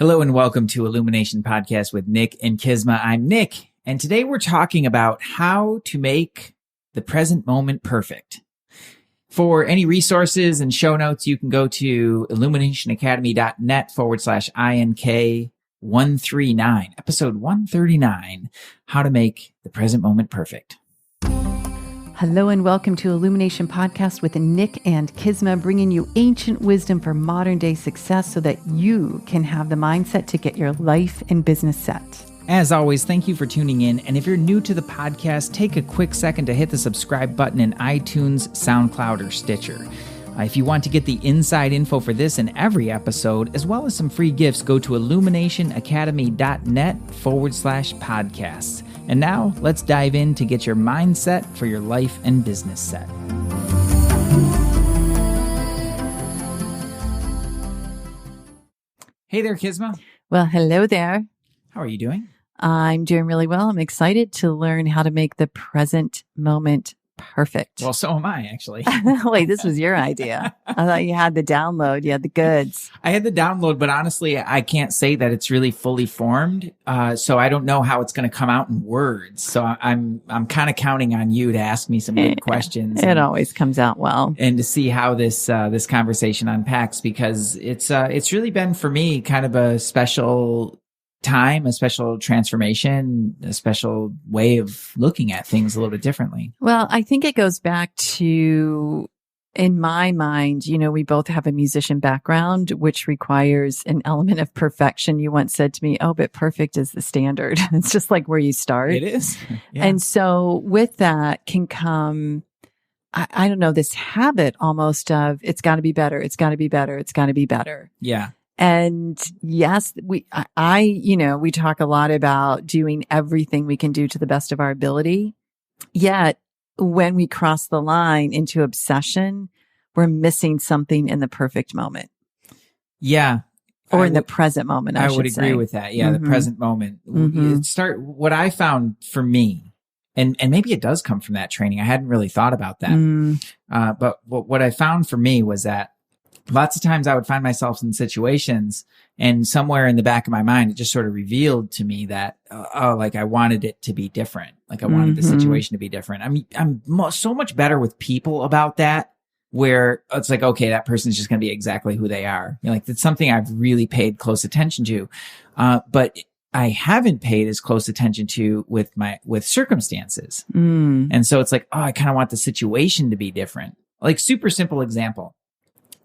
Hello and welcome to Illumination Podcast with Nick and Kizma. I'm Nick, and today we're talking about how to make the present moment perfect. For any resources and show notes, you can go to illuminationacademy.net/INK139, episode 139, How to Make the Present Moment Perfect. Hello and welcome to Illumination Podcast with Nick and Kizma, bringing you ancient wisdom for modern day success so that you can have the mindset to get your life and business set. As always, thank you for tuning in. And if you're new to the podcast, take a quick second to hit the subscribe button in iTunes, SoundCloud, or Stitcher. If you want to get the inside info for this and every episode, as well as some free gifts, go to illuminationacademy.net/podcasts. And now let's dive in to get your mindset for your life and business set. Hey there, Kizma. Well, hello there. How are you doing? I'm doing really well. I'm excited to learn how to make the present moment perfect. Well, so am I, actually. Wait, this was your idea. I thought you had the download. You had the goods. I had the download, but honestly, I can't say that it's really fully formed. So I don't know how it's going to come out in words. So I'm kind of counting on you to ask me some good questions. It always comes out well. And to see how this conversation unpacks, because it's really been for me kind of a special time, a special transformation, a special way of looking at things a little bit differently. Well, I think it goes back to, in my mind, we both have a musician background, which requires an element of perfection. You once said to me, oh, but perfect is the standard. It's just like where you start. It is. Yeah. And so with that can come, I don't know, this habit almost of it's got to be better. It's got to be better. It's got to be better. Yeah. And yes, we talk a lot about doing everything we can do to the best of our ability. Yet when we cross the line into obsession, we're missing something in the perfect moment. Yeah. Or in the present moment, I would agree with that. Yeah. Mm-hmm. The present moment. Mm-hmm. What I found for me, and maybe it does come from that training. I hadn't really thought about that. But what I found for me was that lots of times I would find myself in situations, and somewhere in the back of my mind, it just sort of revealed to me that, like I wanted it to be different. Like I wanted the situation to be different. I'm so much better with people about that, where it's like, okay, that person's just going to be exactly who they are. Like it's something I've really paid close attention to. But I haven't paid as close attention to with circumstances. And so it's like, I kind of want the situation to be different. Like super simple example.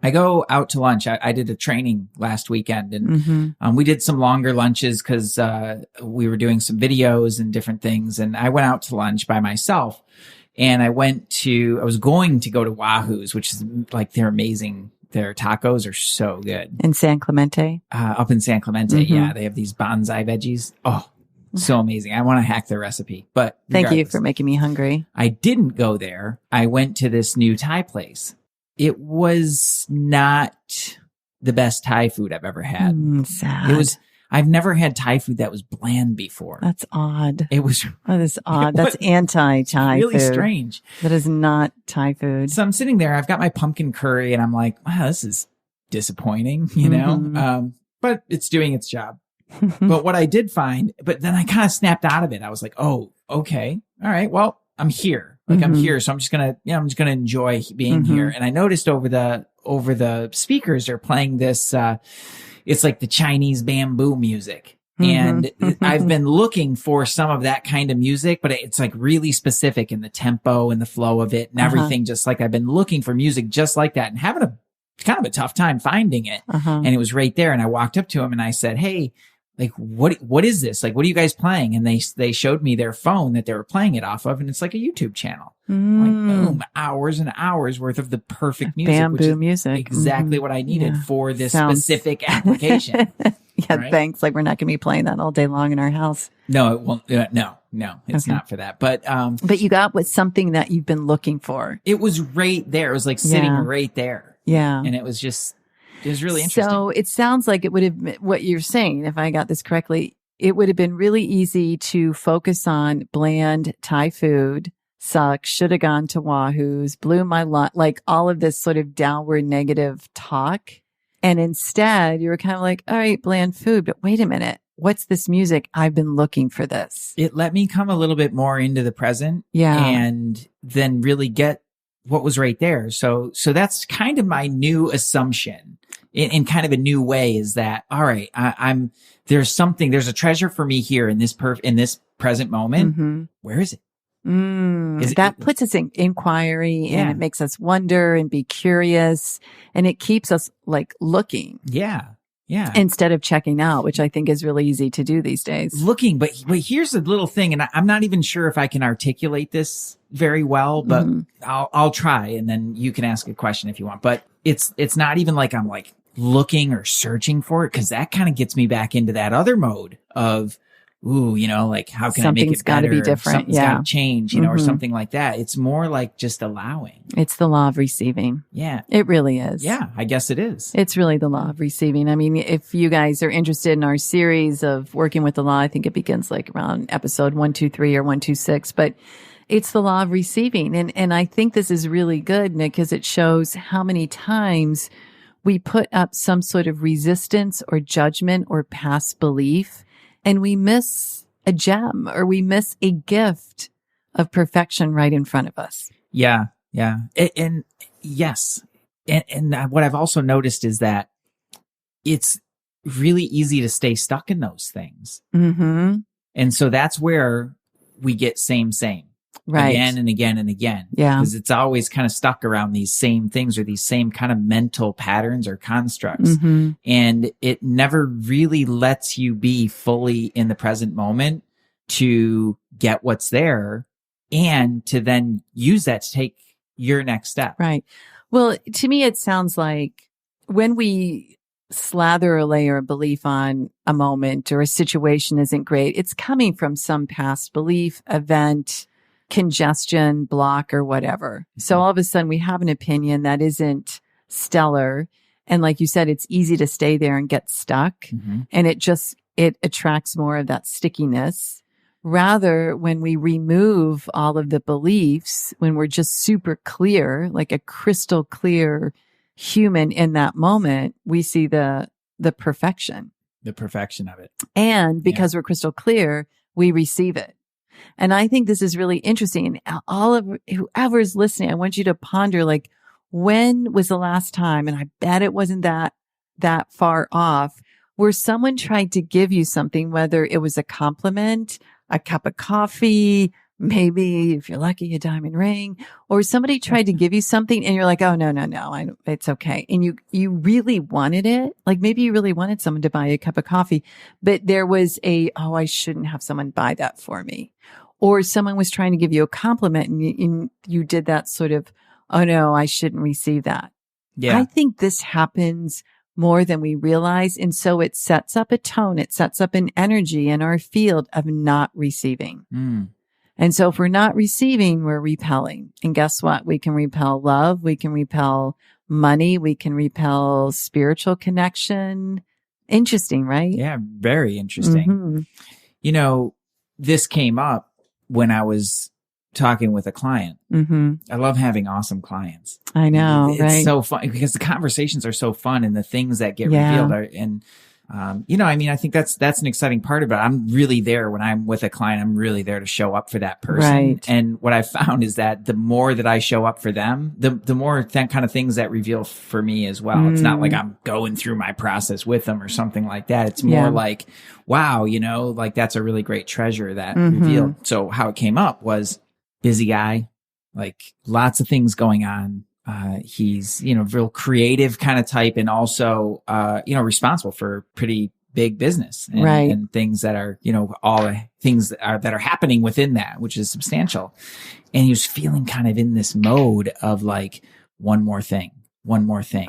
I go out to lunch. I did a training last weekend, and we did some longer lunches because we were doing some videos and different things. And I went out to lunch by myself, and I was going to go to Wahoo's, which is like, they're amazing. Their tacos are so good. In San Clemente? Up in San Clemente, yeah. They have these bonsai veggies. Oh, so amazing. I want to hack their recipe. But thank you for making me hungry. I didn't go there. I went to this new Thai place. It was not the best Thai food I've ever had. Sad. I've never had Thai food that was bland before. That's odd. It was. That is odd. That's anti-Thai really food. Really strange. That is not Thai food. So I'm sitting there. I've got my pumpkin curry, and I'm like, wow, this is disappointing, you know? But it's doing its job. But what I did find, but then I kind of snapped out of it. I was like, oh, okay. All right. Well, I'm here. Like I'm here. So I'm just going to enjoy being here. And I noticed over the speakers, they're playing this, it's like the Chinese bamboo music. And I've been looking for some of that kind of music, but it's like really specific in the tempo and the flow of it and everything. Just like I've been looking for music just like that and having kind of a tough time finding it. And it was right there. And I walked up to him and I said, hey, like, what is this? Like, what are you guys playing? And they showed me their phone that they were playing it off of. And it's like a YouTube channel. Like, boom, hours and hours worth of the perfect music. Bamboo music. Exactly what I needed for this specific application. Right? Thanks. Like, we're not going to be playing that all day long in our house. No, it won't. No, it's not for that. But you got with something that you've been looking for. It was right there. It was like sitting right there. Yeah. And it was really interesting. So it sounds like it would have, what you're saying, if I got this correctly, it would have been really easy to focus on bland Thai food, sucks, should have gone to Wahoo's, blew my lunch, like all of this sort of downward negative talk. And instead you were kind of like, all right, bland food, but wait a minute. What's this music? I've been looking for this. It let me come a little bit more into the present. Yeah. And then really get what was right there. So that's kind of my new assumption in kind of a new way, is that, all right, there's a treasure for me here in this present moment. Mm-hmm. Where is it? That puts us in inquiry, and it makes us wonder and be curious, and it keeps us like looking. Yeah. Yeah. Instead of checking out, which I think is really easy to do these days. Looking, but here's a little thing, and I'm not even sure if I can articulate this very well, but I'll try, and then you can ask a question if you want. But it's not even like I'm like looking or searching for it, because that kind of gets me back into that other mode of, ooh, like, how can I make it better? Something's got to be different. Something's got to change, or something like that. It's more like just allowing. It's the law of receiving. Yeah. It really is. Yeah, I guess it is. It's really the law of receiving. I mean, if you guys are interested in our series of working with the law, I think it begins like around episode 123 or 126, but it's the law of receiving. And I think this is really good, Nick, because it shows how many times we put up some sort of resistance or judgment or past belief, and we miss a gem, or we miss a gift of perfection right in front of us. Yeah. Yeah. And yes. And what I've also noticed is that it's really easy to stay stuck in those things. Mm-hmm. And so that's where we get same. Right. Again and again and again. Yeah. Because it's always kind of stuck around these same things, or these same kind of mental patterns or constructs. Mm-hmm. And it never really lets you be fully in the present moment to get what's there and to then use that to take your next step. Right. Well, to me, it sounds like when we slather a layer of belief on a moment or a situation isn't great, it's coming from some past belief, event, congestion, block, or whatever. So all of a sudden we have an opinion that isn't stellar. And like you said, it's easy to stay there and get stuck. Mm-hmm. And it attracts more of that stickiness. Rather, when we remove all of the beliefs, when we're just super clear, like a crystal clear human in that moment, we see the perfection. The perfection of it. And because we're crystal clear, we receive it. And I think this is really interesting. And all of whoever's listening, I want you to ponder, like, when was the last time, and I bet it wasn't that far off, where someone tried to give you something, whether it was a compliment, a cup of coffee, maybe if you're lucky, a diamond ring, or somebody tried to give you something and you're like, oh, no, it's okay. And you really wanted it. Like maybe you really wanted someone to buy a cup of coffee, but there was I shouldn't have someone buy that for me. Or someone was trying to give you a compliment and you did that sort of, oh no, I shouldn't receive that. Yeah. I think this happens more than we realize. And so it sets up a tone. It sets up an energy in our field of not receiving. Mm. And so if we're not receiving, we're repelling. And guess what? We can repel love. We can repel money. We can repel spiritual connection. Interesting, right? Yeah. Very interesting. Mm-hmm. This came up when I was talking with a client. Mm-hmm. I love having awesome clients. I know, it's right? so fun because the conversations are so fun and the things that get revealed are, and I think that's an exciting part of it. I'm really there when I'm with a client. I'm really there to show up for that person. Right. And what I found is that the more that I show up for them, the more that kind of things that reveal for me as well. It's not like I'm going through my process with them or something like that. It's more like, wow, like that's a really great treasure that revealed. So how it came up was busy guy, like lots of things going on. He's, real creative kind of type and also, responsible for pretty big business and things that are, all the things that are happening within that, which is substantial. And he was feeling kind of in this mode of like, one more thing. One more thing.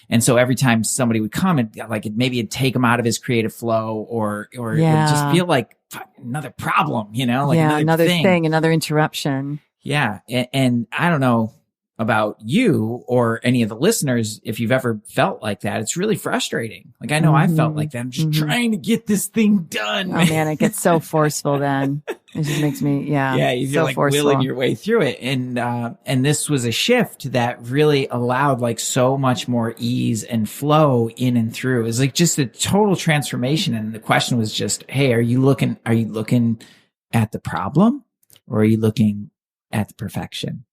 And so every time somebody would come and maybe it'd take him out of his creative flow or it would just feel like another problem, another thing, another interruption. Yeah. And I don't know about you or any of the listeners, if you've ever felt like that, it's really frustrating. Like I know I felt like that. I'm just trying to get this thing done. Oh man, it gets so forceful then. It just makes me, Yeah, you're so like forceful. willing your way through it. And this was a shift that really allowed like so much more ease and flow in and through. It was like just a total transformation. And the question was just, hey, are you looking at the problem or are you looking at the perfection?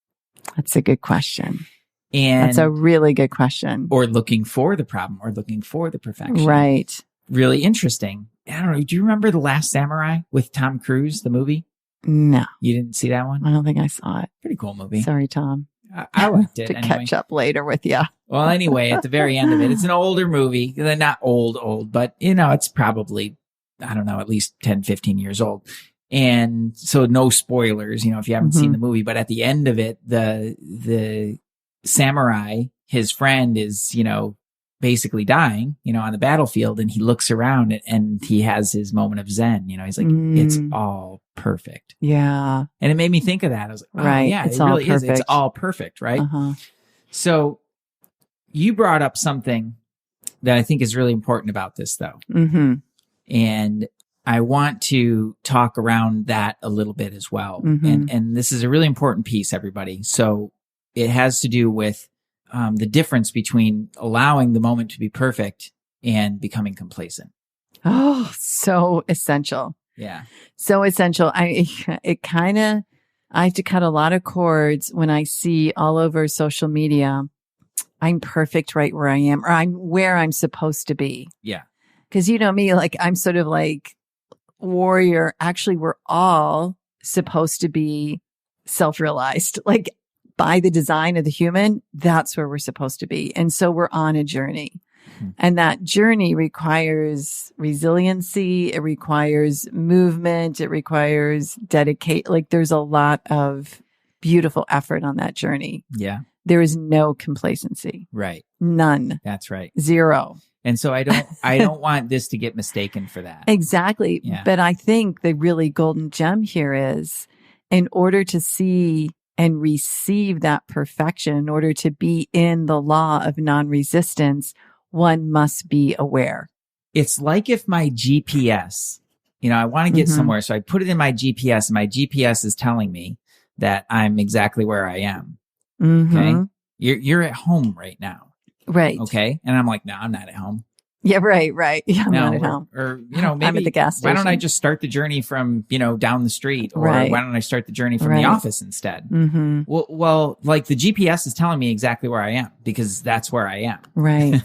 That's a good question. And that's a really good question. Or looking for the problem or looking for the perfection. Right. Really interesting. I don't know. Do you remember The Last Samurai with Tom Cruise, the movie? No. You didn't see that one? I don't think I saw it. Pretty cool movie. Sorry, Tom. I liked it. to anyway. Catch up later with you. Well, anyway, at the very end of it, it's an older movie. They're not old, but it's probably, I don't know, at least 10, 15 years old. And so no spoilers, if you haven't seen the movie, but at the end of it, the samurai, his friend is, basically dying, on the battlefield, and he looks around and he has his moment of Zen. He's like, it's all perfect. Yeah. And it made me think of that. I was like, right. Yeah, it's it really perfect. is. It's all perfect, right? Uh-huh. So you brought up something that I think is really important about this, though. Mm-hmm. And I want to talk around that a little bit as well. And this is a really important piece, everybody. So it has to do with the difference between allowing the moment to be perfect and becoming complacent. Oh, so essential. Yeah. So essential. I have to cut a lot of cords when I see all over social media, I'm perfect right where I am, or I'm where I'm supposed to be. Yeah. Cause me, like I'm sort of like warrior. Actually, we're all supposed to be self-realized. Like by the design of the human, that's where we're supposed to be. And so we're on a journey. And that journey requires resiliency. It requires movement. It requires dedicate. Like there's a lot of beautiful effort on that journey. Yeah. There is no complacency. Right. None. That's right. Zero. And so I don't want this to get mistaken for that. Exactly. Yeah. But I think the really golden gem here is in order to see and receive that perfection, in order to be in the law of non-resistance, one must be aware. It's like if my GPS, I want to get somewhere. So I put it in my GPS and my GPS is telling me that I'm exactly where I am. Okay. You're at home right now. Right. Okay. And I'm like, no, I'm not at home. Yeah. Right. Yeah. I'm not at home. Or, maybe I'm at the gas station. Why don't I just start the journey from, down the street? Or why don't I start the journey from the office instead? Well, like the GPS is telling me exactly where I am because that's where I am. Right.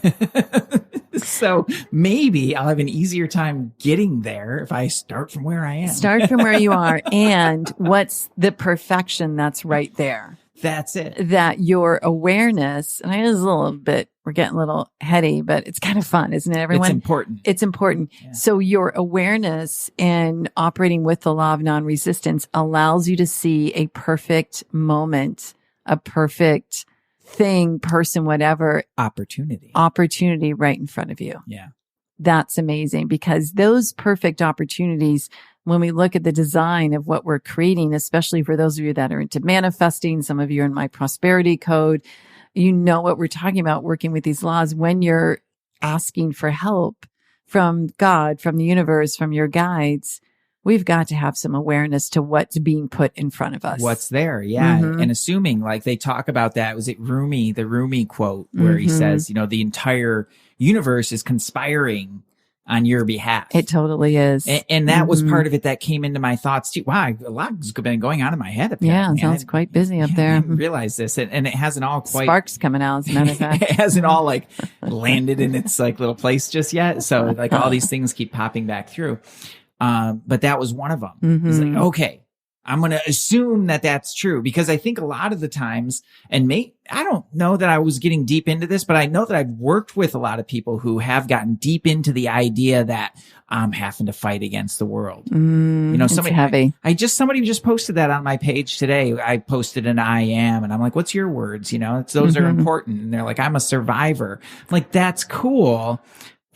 So maybe I'll have an easier time getting there if I start from where I am. Start from where you are. And what's the perfection that's right there? That's it. That your awareness, and I know it's a little bit, we're getting a little heady, but it's kind of fun, isn't it, everyone? It's important. It's important. Yeah. So your awareness and operating with the law of non-resistance allows you to see a perfect moment, a perfect thing, person, whatever. Opportunity right in front of you. Yeah. That's amazing because those perfect opportunities, when we look at the design of what we're creating, especially for those of you that are into manifesting, some of you are in my prosperity code, what we're talking about working with these laws. When you're asking for help from God, from the universe, from your guides, we've got to have some awareness to what's being put in front of us. What's there. Yeah. And assuming like they talk about that, was it Rumi, the Rumi quote where he says, the entire universe is conspiring on your behalf. It totally is. And that was part of it that came into my thoughts too. Wow, a lot's been going on in my head. Apparently. Yeah, it sounds quite busy up there. I didn't realize this. And it hasn't all quite... Sparks coming out, as a matter of fact. It hasn't all like landed in its like little place just yet. So like all these things keep popping back through. But that was one of them. It's like, okay, I'm going to assume that that's true because I think a lot of the times, and I don't know that I was getting deep into this, but I know that I've worked with a lot of people who have gotten deep into the idea that I'm having to fight against the world. Somebody heavy. Somebody just posted that on my page today. I posted an I am, and I'm like, what's your words? Those are important. And they're like, I'm a survivor. I'm like, that's cool.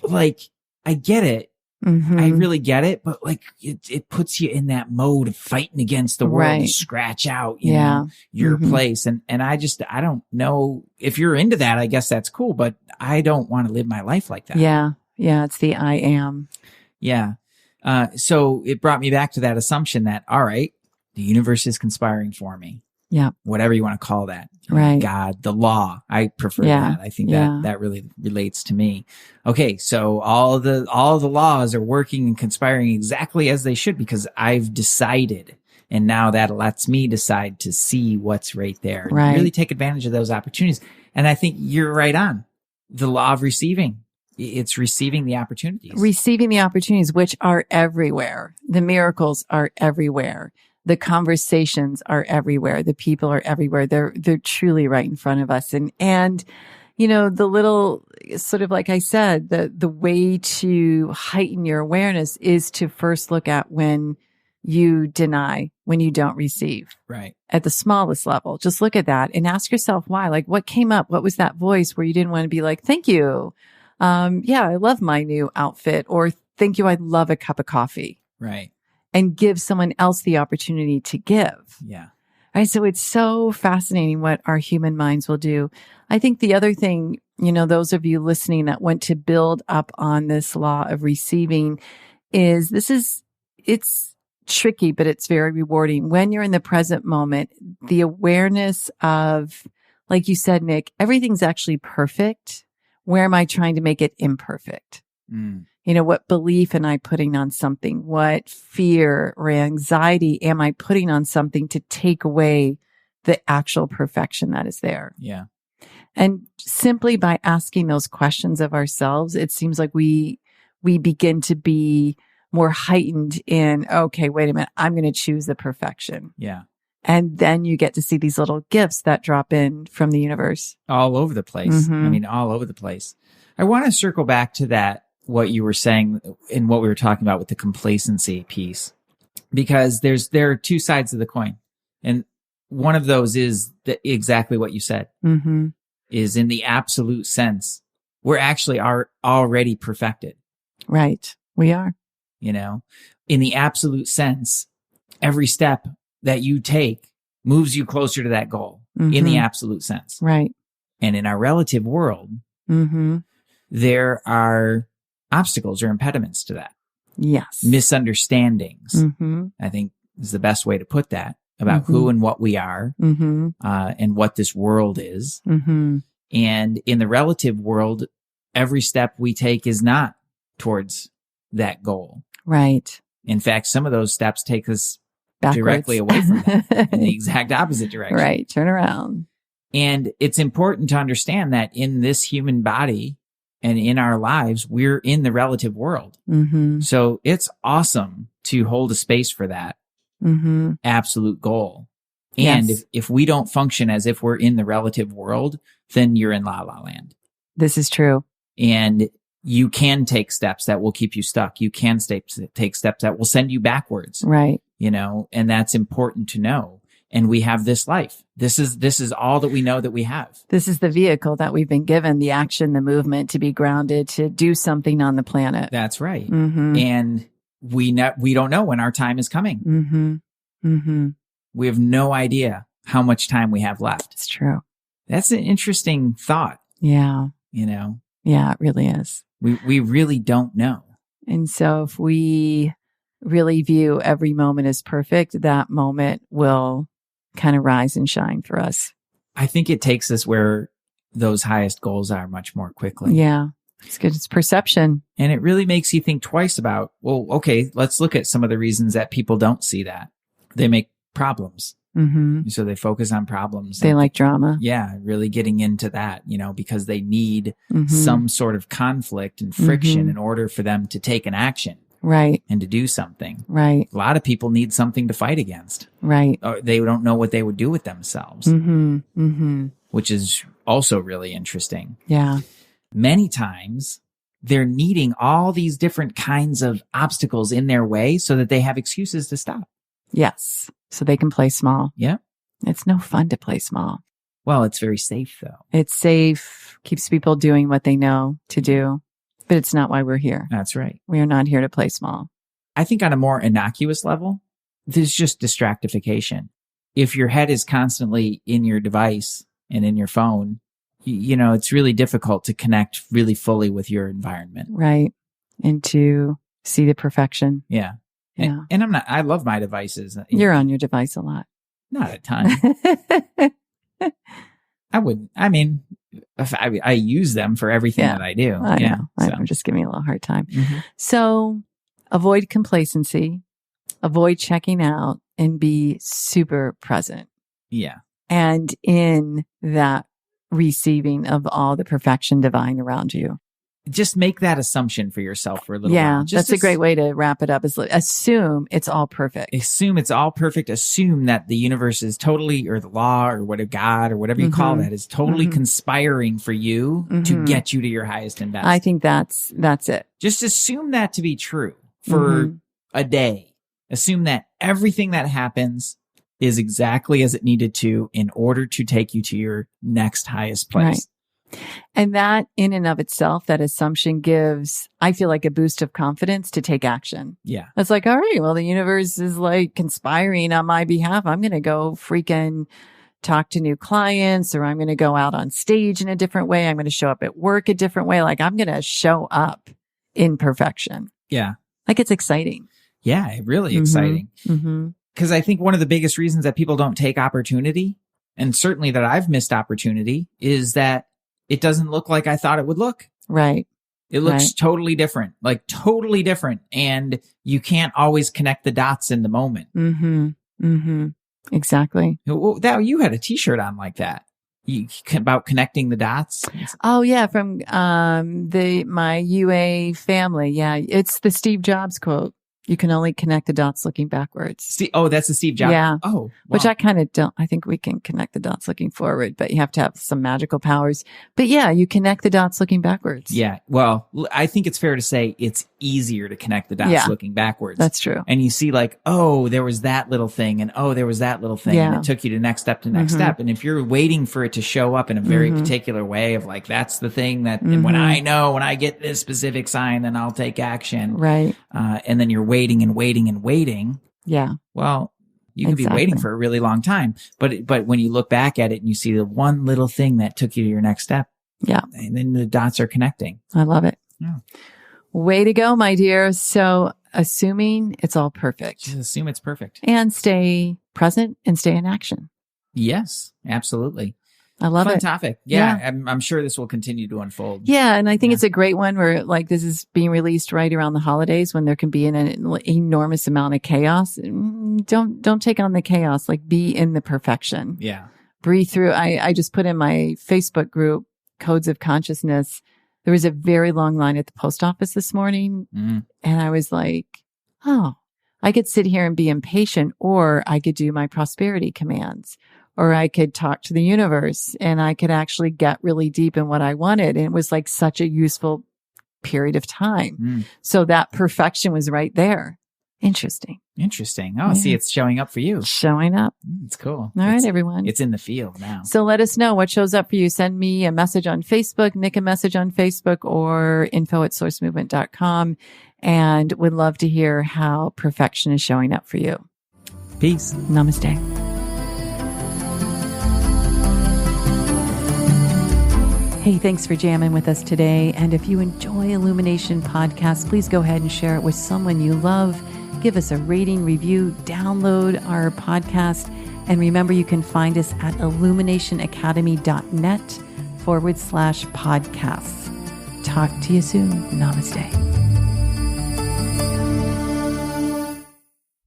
Like, I get it. I really get it, but like it puts you in that mode of fighting against the world to scratch out, your place. And I don't know if you're into that. I guess that's cool, but I don't want to live my life like that. Yeah. Yeah. It's the I am. Yeah. So it brought me back to that assumption that, all right, the universe is conspiring for me. Yeah. Whatever you want to call that. Right. God, the law. I prefer that. I think that really relates to me. Okay. So all the laws are working and conspiring exactly as they should because I've decided. And now that lets me decide to see what's right there and really take advantage of those opportunities. And I think you're right on. The law of receiving. It's receiving the opportunities. Receiving the opportunities, which are everywhere. The miracles are everywhere. The conversations are everywhere. The people are everywhere. They're truly right in front of us. And, you know, the little sort of, like I said, the way to heighten your awareness is to first look at when you deny, when you don't receive. Right. At the smallest level. Just look at that and ask yourself why. Like, what came up? What was that voice where you didn't want to be like, thank you. Yeah, I love my new outfit, or thank you. I'd love a cup of coffee. Right. And give someone else the opportunity to give. Yeah. Right. So it's so fascinating what our human minds will do. I think the other thing, you know, those of you listening that want to build up on this law of receiving is it's tricky, but it's very rewarding. When you're in the present moment, the awareness of, like you said, Nick, everything's actually perfect. Where am I trying to make it imperfect? You know, what belief am I putting on something? What fear or anxiety am I putting on something to take away the actual perfection that is there? Yeah. And simply by asking those questions of ourselves, it seems like we begin to be more heightened in, okay, wait a minute, I'm going to choose the perfection. Yeah. And then you get to see these little gifts that drop in from the universe. All over the place. I mean, all over the place. I want to circle back to that, what you were saying and what we were talking about with the complacency piece, because there are two sides of the coin. And one of those is exactly what you said, is in the absolute sense, we're actually already perfected. Right. We are. You know, in the absolute sense, every step that you take moves you closer to that goal in the absolute sense. Right. And in our relative world, there are obstacles or impediments to that. Yes. Misunderstandings, I think is the best way to put that, about who and what we are, and what this world is. And in the relative world, every step we take is not towards that goal. Right. In fact, some of those steps take us backwards, directly away from that in the exact opposite direction. Right. Turn around. And it's important to understand that in this human body and in our lives, we're in the relative world. So it's awesome to hold a space for that absolute goal. And if we don't function as if we're in the relative world, then you're in la la land. This is true. And you can take steps that will keep you stuck. You can take steps that will send you backwards. Right. You know, and that's important to know. And we have this life. This is all that we know that we have. This is the vehicle that we've been given, the action, the movement, to be grounded, to do something on the planet. That's right. And we don't know when our time is coming. We have no idea how much time we have left. It's true. That's an interesting thought. Yeah. You know? Yeah, it really is. We really don't know. And so if we really view every moment as perfect, that moment will kind of rise and shine for us. I think it takes us where those highest goals are much more quickly. Yeah. It's good. It's perception. And it really makes you think twice about, well, okay, let's look at some of the reasons that people don't see that. They make problems. So they focus on problems. They like drama. Yeah, really getting into that, you know, because they need some sort of conflict and friction in order for them to take an action. Right. And to do something. Right. A lot of people need something to fight against. Right. Or they don't know what they would do with themselves. Which is also really interesting. Yeah. Many times they're needing all these different kinds of obstacles in their way so that they have excuses to stop. Yes. So they can play small. Yeah. It's no fun to play small. Well, it's very safe though. It's safe, keeps people doing what they know to do, but it's not why we're here. That's right. We are not here to play small. I think on a more innocuous level, there's just distractification. If your head is constantly in your device and in your phone, you know, it's really difficult to connect really fully with your environment. Right. And to see the perfection. Yeah. Yeah. And I love my devices. You're on your device a lot. Not a ton. I use them for everything that I do. I know. I'm just giving you a little hard time. Mm-hmm. So avoid complacency, avoid checking out, and be super present. Yeah. And in that receiving of all the perfection divine around you. Just make that assumption for yourself for a little while. That's a great way to wrap it up, is assume it's all perfect. Assume it's all perfect. Assume that the universe is totally, or the law, or whatever, God, or whatever you call that, is totally conspiring for you to get you to your highest and best. I think that's it. Just assume that to be true for a day. Assume that everything that happens is exactly as it needed to in order to take you to your next highest place. Right. And that in and of itself, that assumption gives, I feel like, a boost of confidence to take action. Yeah. It's like, all right, well, the universe is like conspiring on my behalf. I'm going to go freaking talk to new clients, or I'm going to go out on stage in a different way. I'm going to show up at work a different way. Like, I'm going to show up in perfection. Yeah. Like, it's exciting. Yeah. Really exciting. Because I think one of the biggest reasons that people don't take opportunity, and certainly that I've missed opportunity, is that it doesn't look like I thought it would look. Right. It looks totally different, like totally different. And you can't always connect the dots in the moment. Exactly. You had a t-shirt on like that. About connecting the dots. Oh yeah. From, my UA family. Yeah. It's the Steve Jobs quote. You can only connect the dots looking backwards. That's the Steve Jobs. Yeah. Oh, wow. Which I kind of don't. I think we can connect the dots looking forward, but you have to have some magical powers. But yeah, you connect the dots looking backwards. Yeah. Well, I think it's fair to say it's easier to connect the dots looking backwards. That's true. And you see like, oh, there was that little thing, and oh, there was that little thing. And it took you to next step to next step. And if you're waiting for it to show up in a very particular way of like, that's the thing that and when I get this specific sign, then I'll take action. Right. And then you're waiting and waiting and waiting. Yeah. Well, you could be waiting for a really long time, but when you look back at it and you see the one little thing that took you to your next step. Yeah. And then the dots are connecting. I love it. Yeah. Way to go, my dear. So assuming it's all perfect. Just assume it's perfect. And stay present and stay in action. Yes, absolutely. I love Fun it. topic. Yeah. I'm sure this will continue to unfold. Yeah. And I think it's a great one where like this is being released right around the holidays when there can be an enormous amount of chaos. Don't take on the chaos, like be in the perfection. Yeah. Breathe through. I just put in my Facebook group, Codes of Consciousness. There was a very long line at the post office this morning. And I was like, oh, I could sit here and be impatient, or I could do my prosperity commands. Or I could talk to the universe and I could actually get really deep in what I wanted. And it was like such a useful period of time. So that perfection was right there. Interesting. Oh, see, it's showing up for you. Showing up. It's cool. All right, everyone. It's in the field now. So let us know what shows up for you. Send me a message on Facebook, Nick a message on Facebook, or info@sourcemovement.com. And would love to hear how perfection is showing up for you. Peace. Namaste. Hey, thanks for jamming with us today. And if you enjoy Illumination Podcast, please go ahead and share it with someone you love. Give us a rating, review, download our podcast. And remember, you can find us at illuminationacademy.net/podcasts. Talk to you soon. Namaste.